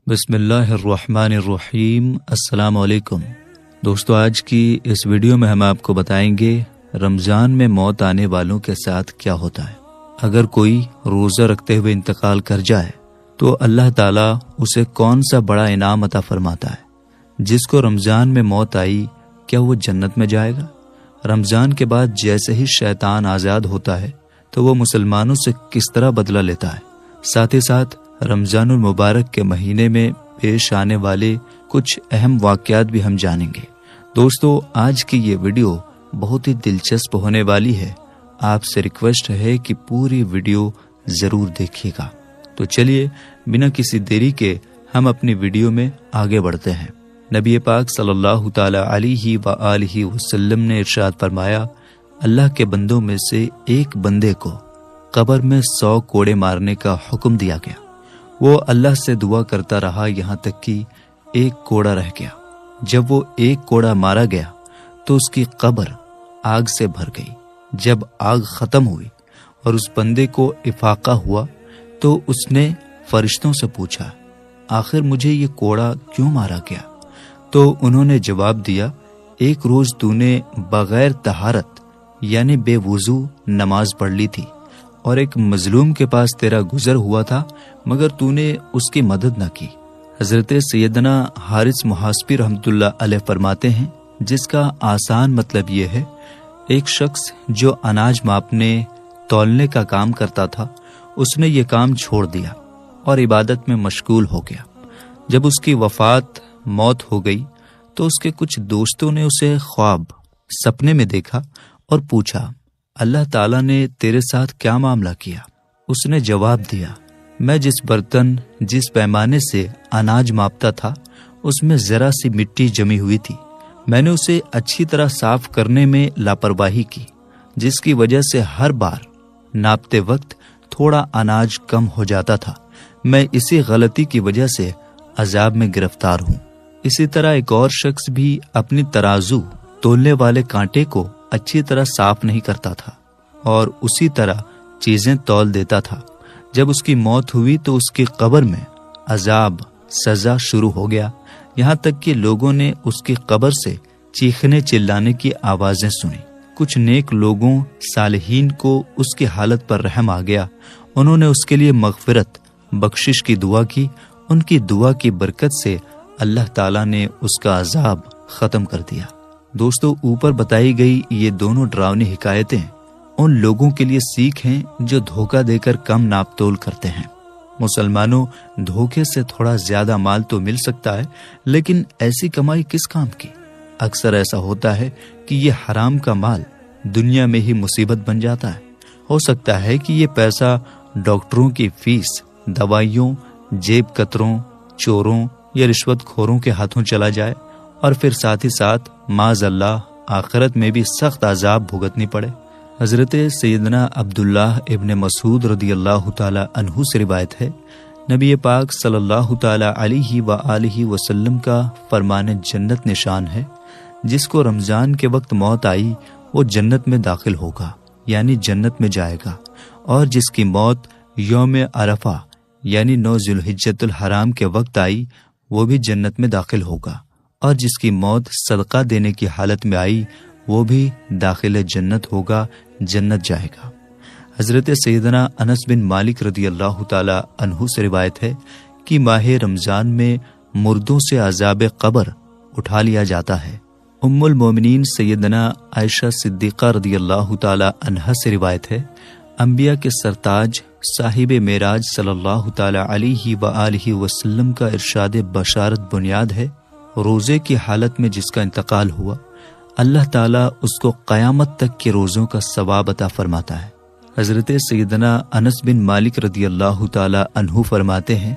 بسم اللہ الرحمن الرحیم۔ السلام علیکم دوستو، آج کی اس ویڈیو میں ہم آپ کو بتائیں گے رمضان میں موت آنے والوں کے ساتھ کیا ہوتا ہے۔ اگر کوئی روزہ رکھتے ہوئے انتقال کر جائے تو اللہ تعالیٰ اسے کون سا بڑا انعام عطا فرماتا ہے۔ جس کو رمضان میں موت آئی، کیا وہ جنت میں جائے گا؟ رمضان کے بعد جیسے ہی شیطان آزاد ہوتا ہے تو وہ مسلمانوں سے کس طرح بدلہ لیتا ہے۔ ساتھ ہی ساتھ رمضان المبارک کے مہینے میں پیش آنے والے کچھ اہم واقعات بھی ہم جانیں گے۔ دوستو، آج کی یہ ویڈیو بہت ہی دلچسپ ہونے والی ہے۔ آپ سے ریکویسٹ ہے کہ پوری ویڈیو ضرور دیکھیے گا۔ تو چلیے بنا کسی دیری کے ہم اپنی ویڈیو میں آگے بڑھتے ہیں۔ نبی پاک صلی اللہ تعالی علیہ وآلہ وسلم نے ارشاد فرمایا، اللہ کے بندوں میں سے ایک بندے کو قبر میں 100 کوڑے مارنے کا حکم دیا گیا۔ وہ اللہ سے دعا کرتا رہا یہاں تک کہ ایک کوڑا رہ گیا۔ جب وہ ایک کوڑا مارا گیا تو اس کی قبر آگ سے بھر گئی۔ جب آگ ختم ہوئی اور اس بندے کو افاقہ ہوا تو اس نے فرشتوں سے پوچھا، آخر مجھے یہ کوڑا کیوں مارا گیا؟ تو انہوں نے جواب دیا، ایک روز تو نے بغیر طہارت یعنی بے وضو نماز پڑھ لی تھی، اور ایک مظلوم کے پاس تیرا گزر ہوا تھا مگر تو نے اس کی مدد نہ کی۔ حضرت سیدنا حارث محاسبی رحمۃ اللہ علیہ فرماتے ہیں، جس کا آسان مطلب یہ ہے، ایک شخص جو اناج ماپنے تولنے کا کام کرتا تھا، اس نے یہ کام چھوڑ دیا اور عبادت میں مشغول ہو گیا۔ جب اس کی وفات موت ہو گئی تو اس کے کچھ دوستوں نے اسے خواب سپنے میں دیکھا اور پوچھا، اللہ تعالیٰ نے تیرے ساتھ کیا معاملہ کیا؟ اس نے جواب دیا، میں جس برتن جس پیمانے سے اناج ماپتا تھا اس میں ذرا سی مٹی جمی ہوئی تھی۔ میں نے اسے اچھی طرح صاف کرنے میں لاپرواہی کی، جس کی وجہ سے ہر بار ناپتے وقت تھوڑا اناج کم ہو جاتا تھا۔ میں اسی غلطی کی وجہ سے عذاب میں گرفتار ہوں۔ اسی طرح ایک اور شخص بھی اپنی ترازو تولنے والے کانٹے کو اچھی طرح صاف نہیں کرتا تھا اور اسی طرح چیزیں تول دیتا تھا۔ جب اس کی موت ہوئی تو اس کی قبر میں عذاب سزا شروع ہو گیا، یہاں تک کہ لوگوں نے اس کی قبر سے چیخنے چلانے کی آوازیں سنی۔ کچھ نیک لوگوں صالحین کو اس کی حالت پر رحم آ گیا، انہوں نے اس کے لیے مغفرت بخشش کی دعا کی۔ ان کی دعا کی برکت سے اللہ تعالیٰ نے اس کا عذاب ختم کر دیا۔ دوستو، اوپر بتائی گئی یہ دونوں ڈراؤنی حکایتیں ان لوگوں کے لیے سیکھ ہیں جو دھوکہ دے کر کم ناپ تول کرتے ہیں۔ مسلمانوں، دھوکے سے تھوڑا زیادہ مال تو مل سکتا ہے، لیکن ایسی کمائی کس کام کی؟ اکثر ایسا ہوتا ہے کہ یہ حرام کا مال دنیا میں ہی مصیبت بن جاتا ہے۔ ہو سکتا ہے کہ یہ پیسہ ڈاکٹروں کی فیس، دوائیوں، جیب کتروں، چوروں یا رشوت خوروں کے ہاتھوں چلا جائے، اور پھر ساتھ ہی ساتھ معاذ اللہ آخرت میں بھی سخت عذاب بھگتنی پڑے۔ حضرت سیدنا عبداللہ ابن مسعود رضی اللہ تعالی عنہ سے روایت ہے، نبی پاک صلی اللہ تعالی علیہ وآلہ وسلم کا فرمان جنت نشان ہے، جس کو رمضان کے وقت موت آئی وہ جنت میں داخل ہوگا، یعنی جنت میں جائے گا، اور جس کی موت یوم عرفہ یعنی 9 ذوالحجۃ الحرام کے وقت آئی وہ بھی جنت میں داخل ہوگا، اور جس کی موت صدقہ دینے کی حالت میں آئی وہ بھی داخل جنت ہوگا، جنت جائے گا۔ حضرت سیدنا انس بن مالک رضی اللہ تعالی عنہ سے روایت ہے کہ ماہ رمضان میں مردوں سے عذاب قبر اٹھا لیا جاتا ہے۔ ام المومنین سیدنا عائشہ صدیقہ رضی اللہ تعالی عنہا سے روایت ہے، انبیاء کے سرتاج صاحب معراج صلی اللہ تعالی علیہ وآلہ وسلم کا ارشاد بشارت بنیاد ہے، روزے کی حالت میں جس کا انتقال ہوا، اللہ تعالیٰ اس کو قیامت تک کے روزوں کا ثواب عطا فرماتا ہے۔ حضرت سیدنا انس بن مالک رضی اللہ تعالی عنہ فرماتے ہیں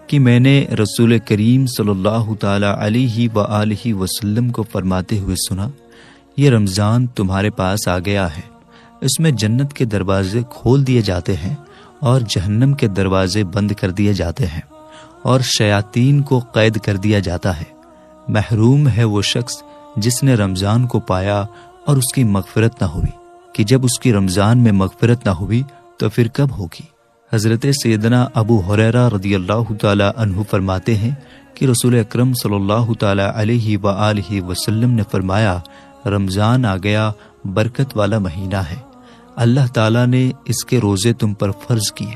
کہ میں نے رسول کریم صلی اللہ تعالی علیہ وآلہ وسلم کو فرماتے ہوئے سنا، یہ رمضان تمہارے پاس آ گیا ہے، اس میں جنت کے دروازے کھول دیے جاتے ہیں اور جہنم کے دروازے بند کر دیے جاتے ہیں، اور شیاطین کو قید کر دیا جاتا ہے۔ محروم ہے وہ شخص جس نے رمضان کو پایا اور اس کی مغفرت نہ ہوئی، کہ جب اس کی رمضان میں مغفرت نہ ہوئی تو پھر کب ہوگی؟ حضرت سیدنا ابو ہریرہ رضی اللہ تعالی عنہ فرماتے ہیں کہ رسول اکرم صلی اللہ تعالی علیہ وآلہ وسلم نے فرمایا، رمضان آ گیا، برکت والا مہینہ ہے، اللہ تعالیٰ نے اس کے روزے تم پر فرض کیے،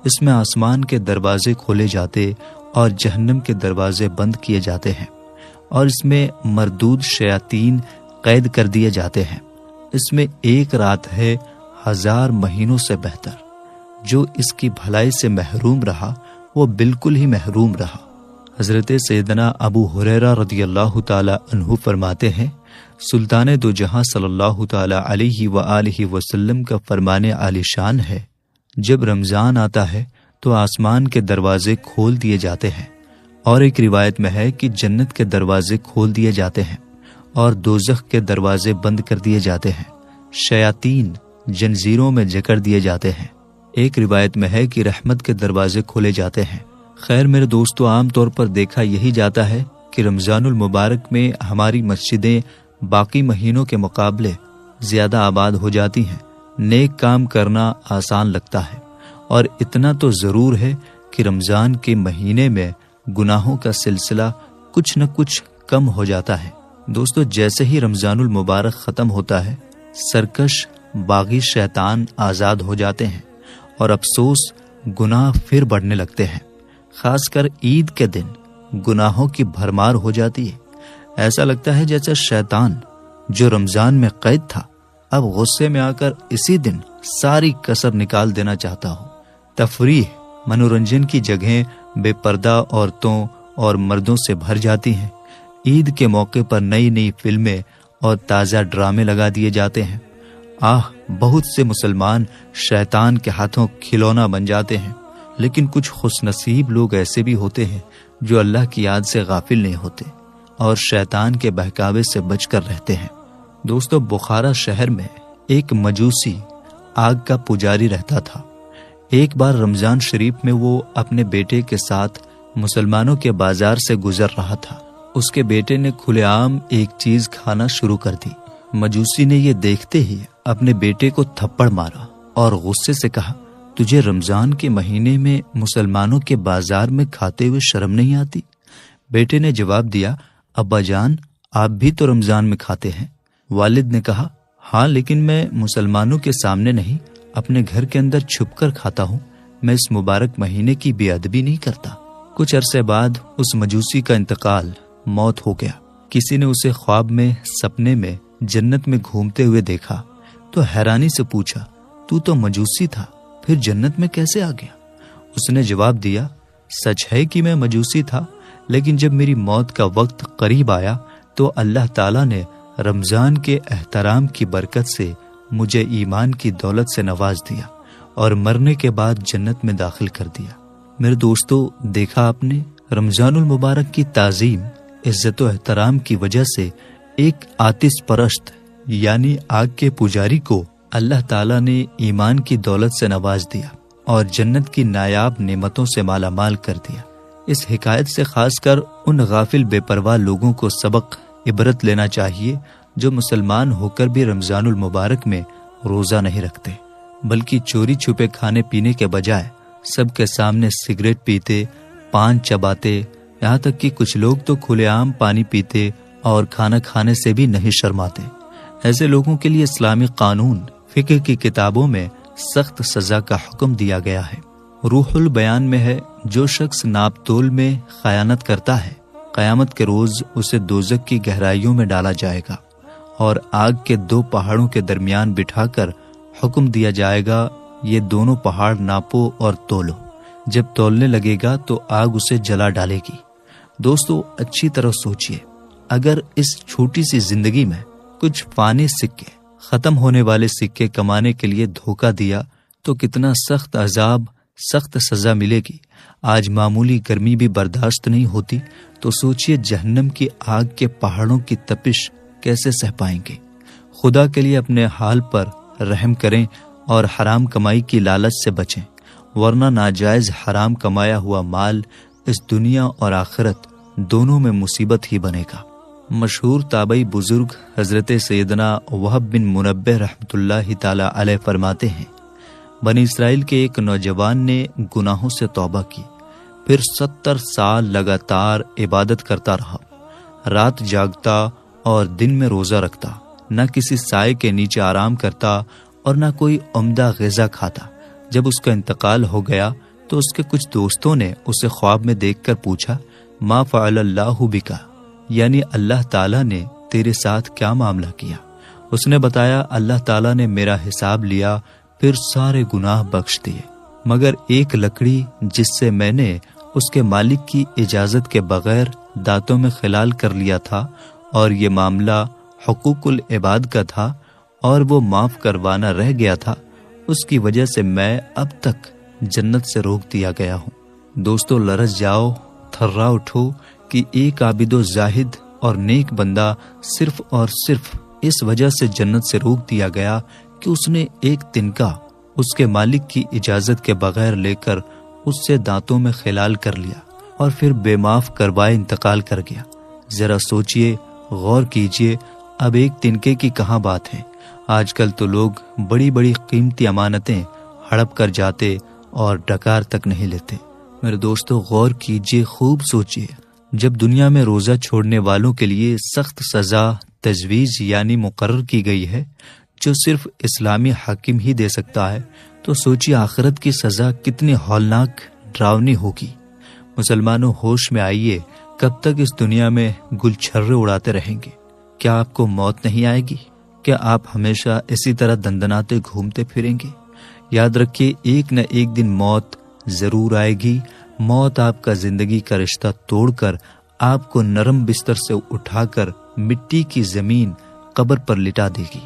اس میں آسمان کے دروازے کھولے جاتے اور جہنم کے دروازے بند کیے جاتے ہیں، اور اس میں مردود شیاطین قید کر دیے جاتے ہیں، اس میں ایک رات ہے 1000 مہینوں سے بہتر، جو اس کی بھلائی سے محروم رہا وہ بالکل ہی محروم رہا۔ حضرت سیدنا ابو ہریرہ رضی اللہ تعالی عنہ فرماتے ہیں، سلطان دو جہاں صلی اللہ تعالی علیہ وآلہ وسلم کا فرمان عالی شان ہے، جب رمضان آتا ہے تو آسمان کے دروازے کھول دیے جاتے ہیں، اور ایک روایت میں ہے کہ جنت کے دروازے کھول دیے جاتے ہیں اور دوزخ کے دروازے بند کر دیے جاتے ہیں، شیاطین جنزیروں میں جکڑ دیے جاتے ہیں، ایک روایت میں ہے کہ رحمت کے دروازے کھولے جاتے ہیں۔ خیر میرے دوستو، عام طور پر دیکھا یہی جاتا ہے کہ رمضان المبارک میں ہماری مسجدیں باقی مہینوں کے مقابلے زیادہ آباد ہو جاتی ہیں، نیک کام کرنا آسان لگتا ہے، اور اتنا تو ضرور ہے کہ رمضان کے مہینے میں گناہوں کا سلسلہ کچھ نہ کچھ کم ہو جاتا ہے۔ دوستو، جیسے ہی رمضان المبارک ختم ہوتا ہے، سرکش باغی شیطان آزاد ہو جاتے ہیں، اور افسوس گناہ پھر بڑھنے لگتے ہیں، خاص کر عید کے دن گناہوں کی بھرمار ہو جاتی ہے۔ ایسا لگتا ہے جیسے شیطان جو رمضان میں قید تھا اب غصے میں آ کر اسی دن ساری کسر نکال دینا چاہتا ہو۔ تفریح، منورنجن کی جگہیں بے پردہ عورتوں اور مردوں سے بھر جاتی ہیں۔ عید کے موقع پر نئی نئی فلمیں اور تازہ ڈرامے لگا دیے جاتے ہیں۔ بہت سے مسلمان شیطان کے ہاتھوں کھلونا بن جاتے ہیں، لیکن کچھ خوش نصیب لوگ ایسے بھی ہوتے ہیں جو اللہ کی یاد سے غافل نہیں ہوتے اور شیطان کے بہکاوے سے بچ کر رہتے ہیں۔ دوستو، بخارا شہر میں ایک مجوسی آگ کا پجاری رہتا تھا۔ ایک بار رمضان شریف میں وہ اپنے بیٹے کے ساتھ مسلمانوں کے بازار سے گزر رہا تھا۔ اس کے بیٹے نے کھلے عام ایک چیز کھانا شروع کر دی۔ مجوسی نے یہ دیکھتے ہی اپنے بیٹے کو تھپڑ مارا اور غصے سے کہا، تجھے رمضان کے مہینے میں مسلمانوں کے بازار میں کھاتے ہوئے شرم نہیں آتی؟ بیٹے نے جواب دیا، ابا جان، آپ بھی تو رمضان میں کھاتے ہیں۔ والد نے کہا، ہاں، لیکن میں مسلمانوں کے سامنے نہیں، اپنے گھر کے اندر چھپ کر کھاتا ہوں، میں اس مبارک مہینے کی بے ادبی نہیں کرتا۔ کچھ عرصے بعد اس مجوسی کا انتقال، موت ہو گیا۔ کسی نے اسے خواب میں، سپنے میں جنت میں گھومتے ہوئے دیکھا تو حیرانی سے پوچھا، تو مجوسی تھا، پھر جنت میں کیسے آ گیا؟ اس نے جواب دیا، سچ ہے کہ میں مجوسی تھا، لیکن جب میری موت کا وقت قریب آیا تو اللہ تعالیٰ نے رمضان کے احترام کی برکت سے مجھے ایمان کی دولت سے نواز دیا اور مرنے کے بعد جنت میں داخل کر دیا۔ میرے دوستو، دیکھا آپ نے، رمضان المبارک کی تعظیم، عزت و احترام کی وجہ سے ایک آتش پرست یعنی آگ کے پجاری کو اللہ تعالیٰ نے ایمان کی دولت سے نواز دیا اور جنت کی نایاب نعمتوں سے مالا مال کر دیا۔ اس حکایت سے خاص کر ان غافل بے پرواہ لوگوں کو سبق عبرت لینا چاہیے جو مسلمان ہو کر بھی رمضان المبارک میں روزہ نہیں رکھتے، بلکہ چوری چھپے کھانے پینے کے بجائے سب کے سامنے سگریٹ پیتے، پان چباتے، یہاں تک کہ کچھ لوگ تو کھلے عام پانی پیتے اور کھانا کھانے سے بھی نہیں شرماتے۔ ایسے لوگوں کے لیے اسلامی قانون، فقہ کی کتابوں میں سخت سزا کا حکم دیا گیا ہے۔ روح البیان میں ہے، جو شخص ناپ تول میں خیانت کرتا ہے، قیامت کے روز اسے دوزخ کی گہرائیوں میں ڈالا جائے گا اور آگ کے 2 پہاڑوں کے درمیان بٹھا کر حکم دیا جائے گا، یہ دونوں پہاڑ ناپو اور تولو۔ جب تولنے لگے گا تو آگ اسے جلا ڈالے گی۔ دوستو، اچھی طرح سوچئے، اگر اس چھوٹی سی زندگی میں کچھ فانی سکے، ختم ہونے والے سکے کمانے کے لیے دھوکہ دیا تو کتنا سخت عذاب، سخت سزا ملے گی۔ آج معمولی گرمی بھی برداشت نہیں ہوتی تو سوچئے جہنم کی آگ کے پہاڑوں کی تپش کیسے سہ پائیں گے۔ خدا کے لیے اپنے حال پر رحم کریں اور حرام کمائی کی لالچ سے بچیں، ورنہ ناجائز حرام کمایا ہوا مال اس دنیا اور آخرت دونوں میں مصیبت ہی بنے گا۔ مشہور تابعی بزرگ حضرت سیدنا وہب بن منبہ رحمۃ اللہ تعالی علیہ فرماتے ہیں، بنی اسرائیل کے ایک نوجوان نے گناہوں سے توبہ کی، پھر 70 سال لگاتار عبادت کرتا رہا، رات جاگتا اور دن میں روزہ رکھتا، نہ کسی سائے کے نیچے آرام کرتا اور نہ کوئی عمدہ غذا کھاتا۔ جب اس کا انتقال ہو گیا تو اس کے کچھ دوستوں نے اسے خواب میں دیکھ کر پوچھا، ما فعل اللہ بکا، یعنی اللہ تعالیٰ نے تیرے ساتھ کیا معاملہ کیا؟ اس نے بتایا، اللہ تعالیٰ نے میرا حساب لیا، پھر سارے گناہ بخش دیے، مگر ایک لکڑی جس سے میں نے اس کے مالک کی اجازت کے بغیر دانتوں میں خلال کر لیا تھا، اور یہ معاملہ حقوق العباد کا تھا اور وہ معاف کروانا رہ گیا تھا، اس کی وجہ سے میں اب تک جنت سے روک دیا گیا ہوں۔ دوستو، لرز جاؤ، تھرا اٹھو کہ ایک عابد و زاہد اور نیک بندہ صرف اور صرف اس وجہ سے جنت سے روک دیا گیا کہ اس نے ایک تنکا اس کے مالک کی اجازت کے بغیر لے کر اس سے دانتوں میں خلال کر لیا اور پھر بے معاف کروائے انتقال کر گیا۔ ذرا سوچئے، غور کیجئے، اب ایک تنکے کی کہاں بات ہے؟ آج کل تو لوگ بڑی بڑی قیمتی امانتیں ہڑپ کر جاتے اور ڈکار تک نہیں لیتے۔ میرے دوستو، غور کیجئے، خوب سوچئے، جب دنیا میں روزہ چھوڑنے والوں کے لیے سخت سزا تجویز یعنی مقرر کی گئی ہے جو صرف اسلامی حاکم ہی دے سکتا ہے، تو سوچئے آخرت کی سزا کتنی ہولناک، ڈراؤنی ہوگی۔ مسلمانوں، ہوش میں آئیے، کب تک اس دنیا میں گل چھرے اڑاتے رہیں گے؟ کیا آپ کو موت نہیں آئے گی؟ کیا آپ ہمیشہ اسی طرح دندناتے گھومتے پھریں گے؟ یاد رکھیے، ایک نہ ایک دن موت ضرور آئے گی۔ موت آپ کا زندگی کا رشتہ توڑ کر آپ کو نرم بستر سے اٹھا کر مٹی کی زمین قبر پر لٹا دے گی۔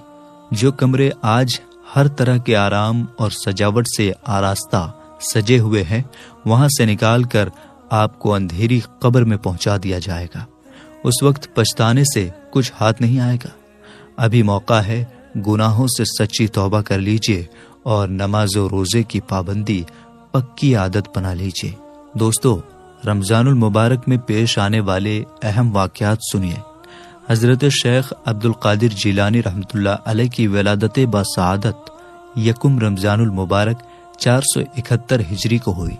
جو کمرے آج ہر طرح کے آرام اور سجاوٹ سے آراستہ سجے ہوئے ہیں، وہاں سے نکال کر آپ کو اندھیری قبر میں پہنچا دیا جائے گا۔ اس وقت پچھتانے سے کچھ ہاتھ نہیں آئے گا۔ ابھی موقع ہے، گناہوں سے سچی توبہ کر لیجئے اور نماز و روزے کی پابندی پکی عادت بنا لیجئے۔ دوستو، رمضان المبارک میں پیش آنے والے اہم واقعات سنیے۔ حضرت شیخ عبد القادر جیلانی رحمۃ اللہ علیہ کی ولادت بسعادت 1 رمضان المبارک 471 ہجری کو ہوئی۔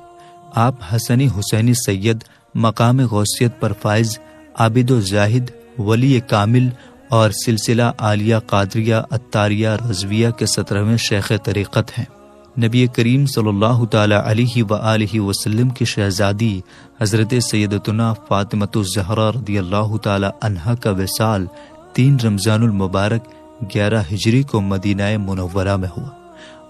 آپ حسنی حسینی سید، مقام غوثیت پر فائز، عابد و زاہد، ولی کامل اور سلسلہ عالیہ قادریہ عطاریہ رضویہ کے 17ویں شیخ طریقت ہیں۔ نبی کریم صلی اللہ تعالی علیہ وآلہ وسلم کی شہزادی حضرت سیدتنا فاطمۃ الزہرا رضی اللہ تعالی عنہا کا وصال 3 رمضان المبارک 11 ہجری کو مدینہ منورہ میں ہوا۔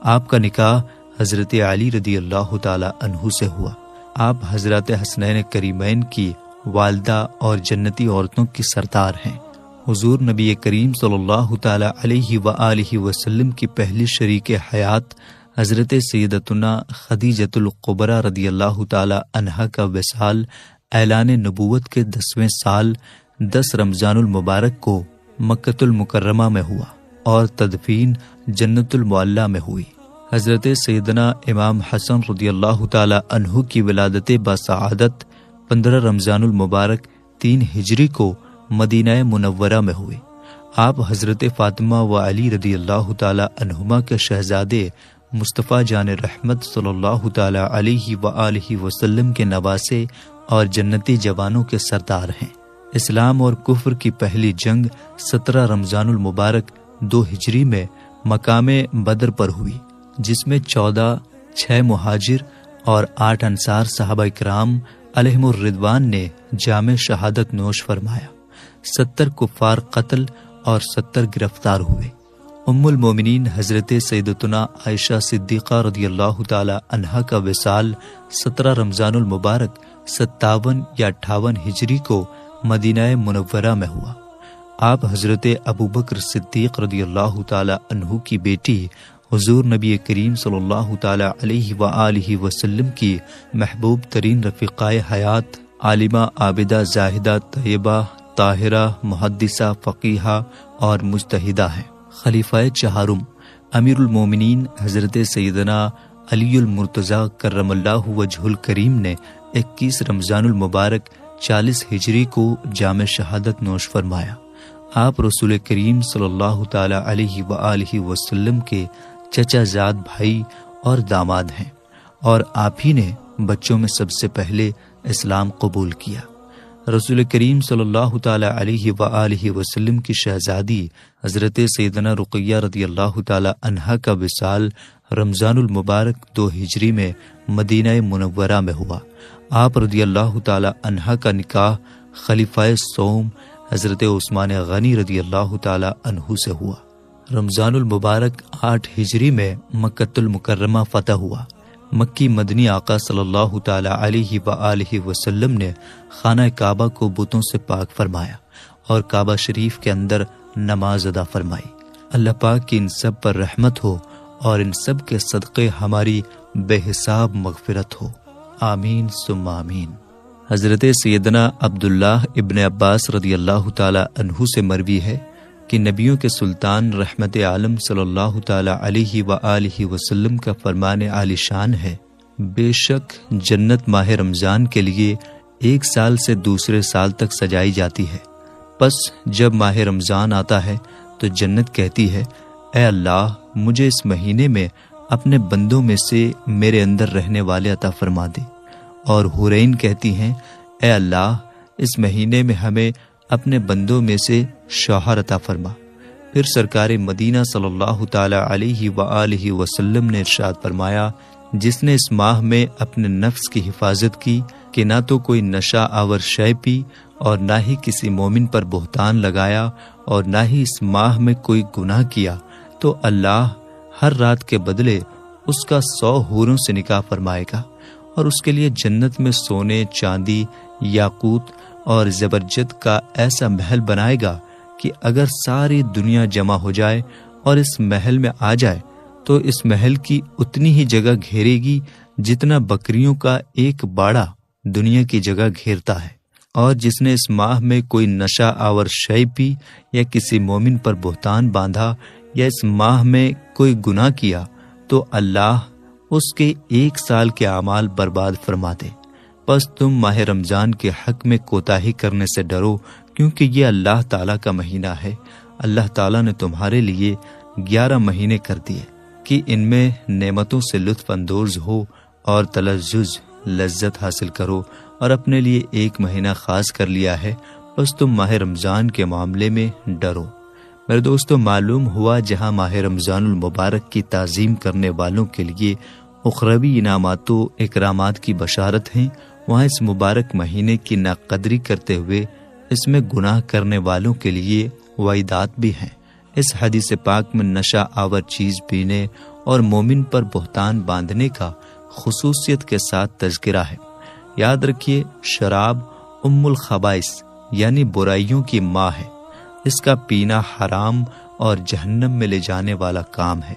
آپ کا نکاح حضرت علی رضی اللہ تعالی عنہ سے ہوا۔ آپ حضرت حسنین کریمین کی والدہ اور جنتی عورتوں کی سردار ہیں۔ حضور نبی کریم صلی اللہ تعالی علیہ وآلہ وسلم کی پہلی شریک حیات حضرت سیدتنا خدیجۃ الکبریٰ رضی اللہ تعالی عنہا کا وصال اعلان نبوت کے 10ویں سال 10 رمضان المبارک کو مکۃ المکرمہ میں ہوا اور تدفین جنت المعلیٰ میں ہوئی۔ حضرت سیدنا امام حسن رضی اللہ تعالی عنہ کی ولادت بسعادت 15 رمضان المبارک 3 ہجری کو مدینہ منورہ میں ہوئی۔ آپ حضرت فاطمہ و علی رضی اللہ تعالی عنہما کے شہزادے مصطفیٰ جان رحمت صلی اللہ تعالی علیہ وآلہ وسلم کے نواسے اور جنتی جوانوں کے سردار ہیں۔ اسلام اور کفر کی پہلی جنگ 17 رمضان المبارک 2 ہجری میں مقام بدر پر ہوئی، جس میں 6 مہاجر اور 8 انصار صحابہ کرام علیہم الرضوان نے جام شہادت نوش فرمایا۔ 70 کفار قتل اور 70 گرفتار ہوئے۔ ام المومنین حضرت سیدتنا عائشہ صدیقہ رضی اللہ تعالی عنہا کا وصال 17 رمضان المبارک 57 یا 58 ہجری کو مدینہ منورہ میں ہوا۔ آپ حضرت ابوبکر صدیق رضی اللہ تعالی عنہ کی بیٹی حضور نبی کریم صلی اللہ تعالی علیہ وآلہ وسلم کی محبوب ترین رفیقائے حیات، عالمہ، عابدہ، زاہدہ، طیبہ، طاہرہ، محدثہ، فقیہہ اور مجتہدہ ہیں۔ خلیفہ چہارم امیر المومنین حضرت سیدنا علی المرتضیٰ کرم اللہ وجہ الکریم نے 21 رمضان المبارک 40 ہجری کو جام شہادت نوش فرمایا۔ آپ رسول کریم صلی اللہ تعالی علیہ وآلہ وسلم کے چچا زاد بھائی اور داماد ہیں، اور آپ ہی نے بچوں میں سب سے پہلے اسلام قبول کیا۔ رسول کریم صلی اللہ تعالی علیہ وآلہ وسلم کی شہزادی حضرت سیدنا رقیہ رضی اللہ تعالی عنہا کا وصال رمضان المبارک 2 ہجری میں مدینہ منورہ میں ہوا۔ آپ رضی اللہ تعالی عنہا کا نکاح خلیفہ سوم حضرت عثمان غنی رضی اللہ تعالی عنہ سے ہوا۔ رمضان المبارک 8 ہجری میں مکۃ المکرمہ فتح ہوا۔ مکی مدنی آقا صلی اللہ تعالی علیہ وآلہ وسلم نے خانہ کعبہ کو بتوں سے پاک فرمایا اور کعبہ شریف کے اندر نماز ادا فرمائی۔ اللہ پاک کی ان سب پر رحمت ہو اور ان سب کے صدقے ہماری بے حساب مغفرت ہو، آمین ثم آمین۔ حضرت سیدنا عبداللہ ابن عباس رضی اللہ تعالی عنہ سے مروی ہے کہ نبیوں کے سلطان رحمت عالم صلی اللہ تعالی علیہ وآلہ وسلم کا فرمان عالی شان ہے، بے شک جنت ماہ رمضان کے لیے 1 سال سے دوسرے سال تک سجائی جاتی ہے۔ پس جب ماہ رمضان آتا ہے تو جنت کہتی ہے، اے اللہ مجھے اس مہینے میں اپنے بندوں میں سے میرے اندر رہنے والے عطا فرما دے، اور حورین کہتی ہیں، اے اللہ اس مہینے میں ہمیں اپنے بندوں میں سے شوہر عطا فرما۔ پھر سرکار مدینہ صلی اللہ تعالی علیہ وآلہ وسلم نے ارشاد فرمایا، جس نے اس ماہ میں اپنے نفس کی حفاظت کی کہ نہ تو کوئی نشہ آور شے پی اور نہ ہی کسی مومن پر بہتان لگایا اور نہ ہی اس ماہ میں کوئی گناہ کیا، تو اللہ ہر رات کے بدلے اس کا 100 حوروں سے نکاح فرمائے گا اور اس کے لیے جنت میں سونے، چاندی، یاقوت اور زبرجد کا ایسا محل بنائے گا کہ اگر ساری دنیا جمع ہو جائے اور اس محل میں آ جائے تو اس محل کی اتنی ہی جگہ گھیرے گی جتنا بکریوں کا ایک باڑہ دنیا کی جگہ گھیرتا ہے۔ اور جس نے اس ماہ میں کوئی نشہ آور شے پی یا کسی مومن پر بہتان باندھا یا اس ماہ میں کوئی گناہ کیا تو اللہ اس کے 1 سال کے اعمال برباد فرما دے۔ پس تم ماہ رمضان کے حق میں کوتاہی کرنے سے ڈرو، کیونکہ یہ اللہ تعالیٰ کا مہینہ ہے۔ اللہ تعالیٰ نے تمہارے لیے 11 مہینے کر دیے کہ ان میں نعمتوں سے لطف اندوز ہو اور تلذذ لذت حاصل کرو، اور اپنے لیے 1 مہینہ خاص کر لیا ہے، بس تم ماہ رمضان کے معاملے میں ڈرو۔ میرے دوستو، معلوم ہوا جہاں ماہ رمضان المبارک کی تعظیم کرنے والوں کے لیے اخروی انعامات و اکرامات کی بشارت ہیں، وہاں اس مبارک مہینے کی ناقدری کرتے ہوئے اس میں گناہ کرنے والوں کے لیے وعیدات بھی ہیں۔ اس حدیث پاک میں نشہ آور چیز پینے اور مومن پر بہتان باندھنے کا خصوصیت کے ساتھ تذکرہ ہے۔ یاد رکھیے، شراب ام الخبائث یعنی برائیوں کی ماں ہے، اس کا پینا حرام اور جہنم میں لے جانے والا کام ہے۔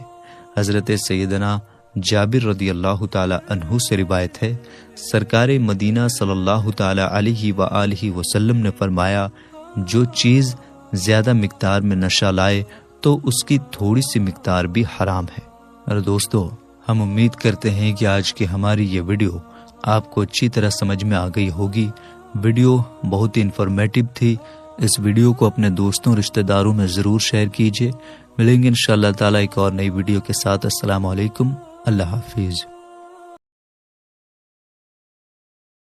حضرت سیدنا جابر رضی اللہ تعالی عنہ سے روایت ہے، سرکار مدینہ صلی اللہ تعالی علیہ وآلہ وسلم نے فرمایا، جو چیز زیادہ مقدار میں نشہ لائے تو اس کی تھوڑی سی مقدار بھی حرام ہے۔ اور دوستو، ہم امید کرتے ہیں کہ آج کی ہماری یہ ویڈیو آپ کو اچھی طرح سمجھ میں آ گئی ہوگی۔ ویڈیو بہت ہی انفارمیٹو تھی۔ اس ویڈیو کو اپنے دوستوں رشتہ داروں میں ضرور شیئر کیجیے۔ ملیں گے انشاءاللہ تعالی ایک اور نئی ویڈیو کے ساتھ۔ السلام علیکم، اللہ حافظ۔